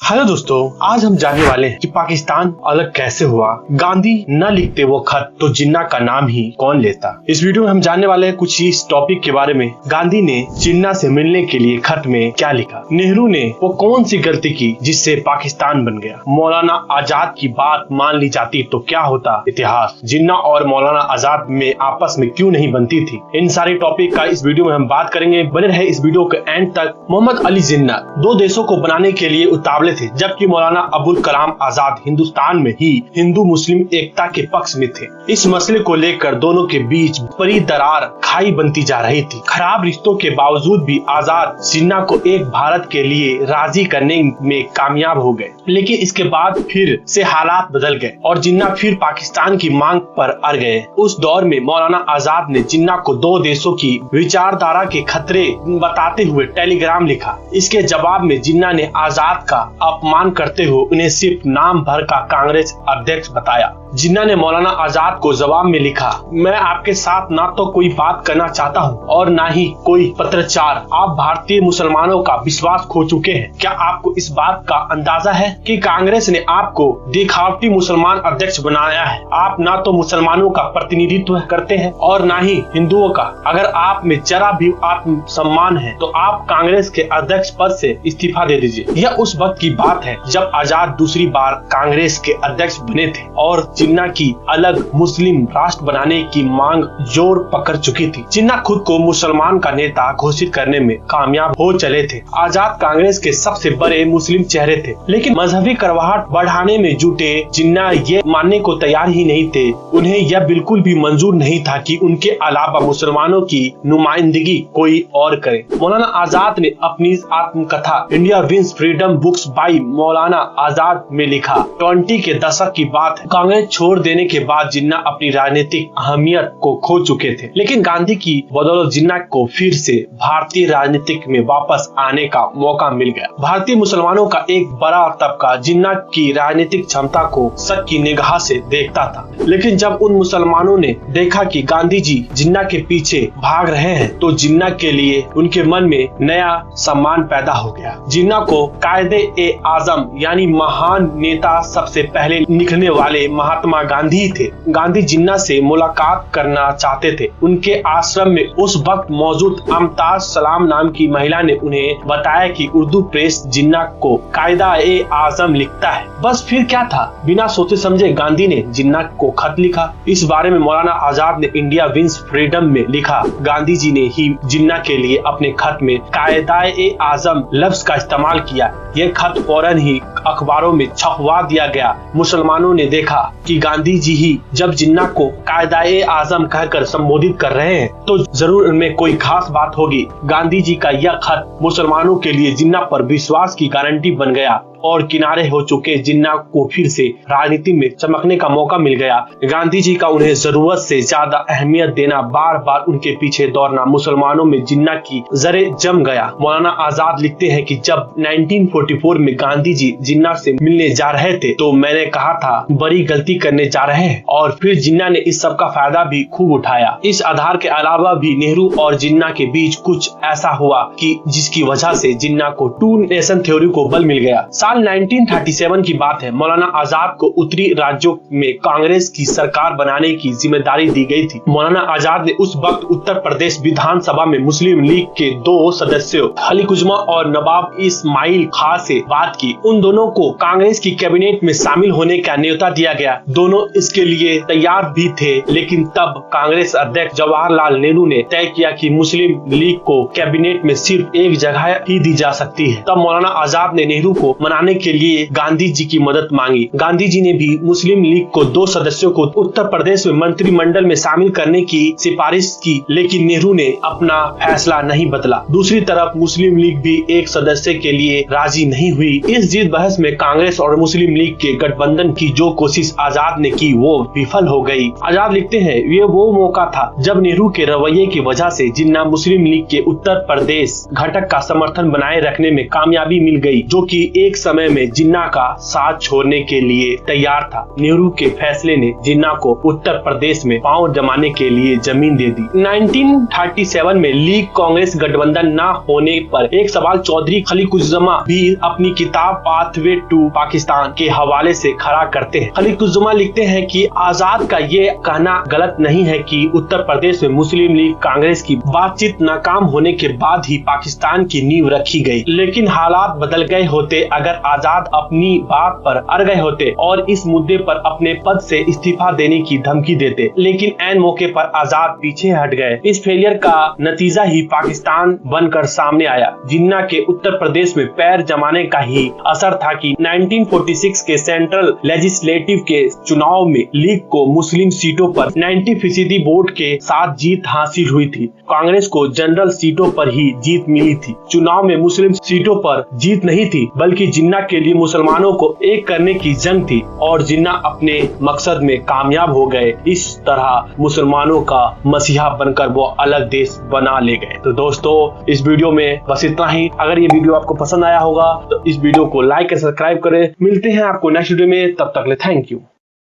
Hello दोस्तों, आज हम जानने वाले हैं कि पाकिस्तान अलग कैसे हुआ। गांधी न लिखते वो खत तो जिन्ना का नाम ही कौन लेता। इस वीडियो में हम जानने वाले हैं कुछ इस टॉपिक के बारे में। गांधी ने जिन्ना से मिलने के लिए खत में क्या लिखा, नेहरू ने वो कौन सी गलती की जिससे पाकिस्तान बन गया, मौलाना आजाद की बात मान ली जाती तो क्या होता इतिहास, जिन्ना और मौलाना आजाद में आपस में क्यों नहीं बनती थी। इन सारे टॉपिक का इस वीडियो में हम बात करेंगे। बने रहे इस वीडियो के एंड तक। मोहम्मद अली जिन्ना दो देशों को बनाने के लिए उतावले थे, जबकि मौलाना अबुल कलाम आजाद हिंदुस्तान में ही हिंदू मुस्लिम एकता के पक्ष में थे। इस मसले को लेकर दोनों के बीच बड़ी दरार खाई बनती जा रही थी। खराब रिश्तों के बावजूद भी आजाद जिन्ना को एक भारत के लिए राजी करने में कामयाब हो गए, लेकिन इसके बाद फिर से हालात बदल गए और जिन्ना फिर पाकिस्तान की मांग पर अड़ गए। उस दौर में मौलाना आजाद ने जिन्ना को दो देशों की विचारधारा के खतरे बताते हुए टेलीग्राम लिखा। इसके जवाब में जिन्ना ने आजाद का अपमान करते हुए उन्हें सिर्फ नाम भर का कांग्रेस अध्यक्ष बताया। जिन्ना ने मौलाना आजाद को जवाब में लिखा, मैं आपके साथ ना तो कोई बात करना चाहता हूँ और ना ही कोई पत्राचार। आप भारतीय मुसलमानों का विश्वास खो चुके हैं। क्या आपको इस बात का अंदाजा है कि कांग्रेस ने आपको दिखावटी मुसलमान अध्यक्ष बनाया है। आप ना तो मुसलमानों का प्रतिनिधित्व करते हैं और ना ही हिंदुओं का। अगर आप में जरा भी आत्म सम्मान है तो आप कांग्रेस के अध्यक्ष पद से इस्तीफा दे दीजिए। यह उस वक्त की बात है जब आजाद दूसरी बार कांग्रेस के अध्यक्ष बने थे और जिन्ना की अलग मुस्लिम राष्ट्र बनाने की मांग जोर पकड़ चुकी थी। जिन्ना खुद को मुसलमान का नेता घोषित करने में कामयाब हो चले थे। आजाद कांग्रेस के सबसे बड़े मुस्लिम चेहरे थे, लेकिन मजहबी करवाहट बढ़ाने में जुटे जिन्ना ये मानने को तैयार ही नहीं थे। उन्हें यह बिल्कुल भी मंजूर नहीं था कि उनके अलावा मुसलमानों की नुमाइंदगी कोई और करे। मौलाना आजाद ने अपनी आत्मकथा India wins freedom books by Maulana Azad में लिखा, 20 के दशक की बात है। कांग्रेस छोड़ देने के बाद जिन्ना अपनी राजनीतिक अहमियत को खो चुके थे, लेकिन गांधी की बदौलत जिन्ना को फिर से भारतीय राजनीतिक में वापस आने का मौका मिल गया। भारतीय मुसलमानों का एक बड़ा तबका जिन्ना की राजनीतिक क्षमता को शक की निगाह से देखता था, लेकिन जब उन मुसलमानों ने देखा कि गांधी जी जिन्ना के पीछे भाग रहे हैं तो जिन्ना के लिए उनके मन में नया सम्मान पैदा हो गया। जिन्ना को कायदे-ए-आजम यानी महान नेता सबसे पहले लिखने वाले महात्मा गांधी थे। गांधी जिन्ना से मुलाकात करना चाहते थे। उनके आश्रम में उस वक्त मौजूद अमताज सलाम नाम की महिला ने उन्हें बताया कि उर्दू प्रेस जिन्ना को कायदा-ए-आजम लिखता है। बस फिर क्या था, बिना सोचे समझे गांधी ने जिन्ना को खत लिखा। इस बारे में मौलाना आजाद ने इंडिया विंस फ्रीडम में लिखा, गांधी जी ने ही जिन्ना के लिए अपने खत में कायदा-ए-आजम लफ्ज का इस्तेमाल किया। यह खत फौरन ही अखबारों में छपवा दिया गया। मुसलमानों ने देखा कि गांधी जी ही जब जिन्ना को कायदा-ए-आजम कहकर संबोधित कर रहे हैं तो जरूर उनमें कोई खास बात होगी। गांधी जी का यह खत मुसलमानों के लिए जिन्ना पर विश्वास की गारंटी बन गया और किनारे हो चुके जिन्ना को फिर से राजनीति में चमकने का मौका मिल गया। गांधी जी का उन्हें जरूरत से ज्यादा अहमियत देना, बार बार उनके पीछे दौड़ना मुसलमानों में जिन्ना की जरे जम गया। मौलाना आजाद लिखते हैं कि जब 1944 में गांधी जी जिन्ना से मिलने जा रहे थे तो मैंने कहा था बड़ी गलती करने जा रहे हैं, और फिर जिन्ना ने इस सब का फायदा भी खूब उठाया। इस आधार के अलावा भी नेहरू और जिन्ना के बीच कुछ ऐसा हुआ कि जिसकी वजह से जिन्ना को टू नेशन थ्योरी को बल मिल गया। साल 1937 की बात है। मौलाना आजाद को उत्तरी राज्यों में कांग्रेस की सरकार बनाने की जिम्मेदारी दी गई थी। मौलाना आजाद ने उस वक्त उत्तर प्रदेश विधानसभा में मुस्लिम लीग के दो सदस्यों अली कुजमा और नवाब इस्माइल खां से बात की। उन दोनों को कांग्रेस की कैबिनेट में शामिल होने का न्योता दिया गया। दोनों इसके लिए तैयार भी थे, लेकिन तब कांग्रेस अध्यक्ष जवाहरलाल नेहरू ने तय किया कि मुस्लिम लीग को कैबिनेट में सिर्फ एक जगह ही दी जा सकती है। तब मौलाना आजाद ने नेहरू को मनाने के लिए गांधी जी की मदद मांगी। गांधी जी ने भी मुस्लिम लीग को दो सदस्यों को उत्तर प्रदेश में मंत्रिमंडल में शामिल करने की सिफारिश की, लेकिन नेहरू ने अपना फैसला नहीं बदला। दूसरी तरफ मुस्लिम लीग भी एक सदस्य के लिए राजी नहीं हुई। इस जीत बहस में कांग्रेस और मुस्लिम लीग के गठबंधन की जो कोशिश आजाद ने की वो विफल हो गई। आजाद लिखते हैं, ये वो मौका था जब नेहरू के रवैये की वजह से जिन्ना मुस्लिम लीग के उत्तर प्रदेश घटक का समर्थन बनाए रखने में कामयाबी मिल गई, जो कि एक समय में जिन्ना का साथ छोड़ने के लिए तैयार था। नेहरू के फैसले ने जिन्ना को उत्तर प्रदेश में पांव जमाने के लिए जमीन दे दी। 1937 में लीग कांग्रेस गठबंधन न होने पर एक सवाल चौधरी खलीकुज्जमा भी अपनी किताब पाथ पाथवे टू पाकिस्तान के हवाले से खड़ा करते हैं। खलील कुज़ुमा लिखते हैं कि आजाद का ये कहना गलत नहीं है कि उत्तर प्रदेश में मुस्लिम लीग कांग्रेस की बातचीत नाकाम होने के बाद ही पाकिस्तान की नींव रखी गई, लेकिन हालात बदल गए होते अगर आजाद अपनी बात पर अड़ गए होते और इस मुद्दे पर अपने पद से इस्तीफा देने की धमकी देते, लेकिन ऐन मौके पर आजाद पीछे हट गए। इस फेलियर का नतीजा ही पाकिस्तान बनकर सामने आया। जिन्ना के उत्तर प्रदेश में पैर जमाने का ही असर था कि 1946 के सेंट्रल लेजिस्लेटिव के चुनाव में लीग को मुस्लिम सीटों पर 90% वोट के साथ जीत हासिल हुई थी। कांग्रेस को जनरल सीटों पर ही जीत मिली थी। चुनाव में मुस्लिम सीटों पर जीत नहीं थी, बल्कि जिन्ना के लिए मुसलमानों को एक करने की जंग थी और जिन्ना अपने मकसद में कामयाब हो गए। इस तरह मुसलमानों का मसीहा बनकर वो अलग देश बना ले गए। तो दोस्तों, इस वीडियो में बस इतना ही। अगर ये वीडियो आपको पसंद आया होगा तो इस वीडियो को लाइक और सब्सक्राइब करें। मिलते हैं आपको नेक्स्ट वीडियो में, तब तक ले थैंक यू।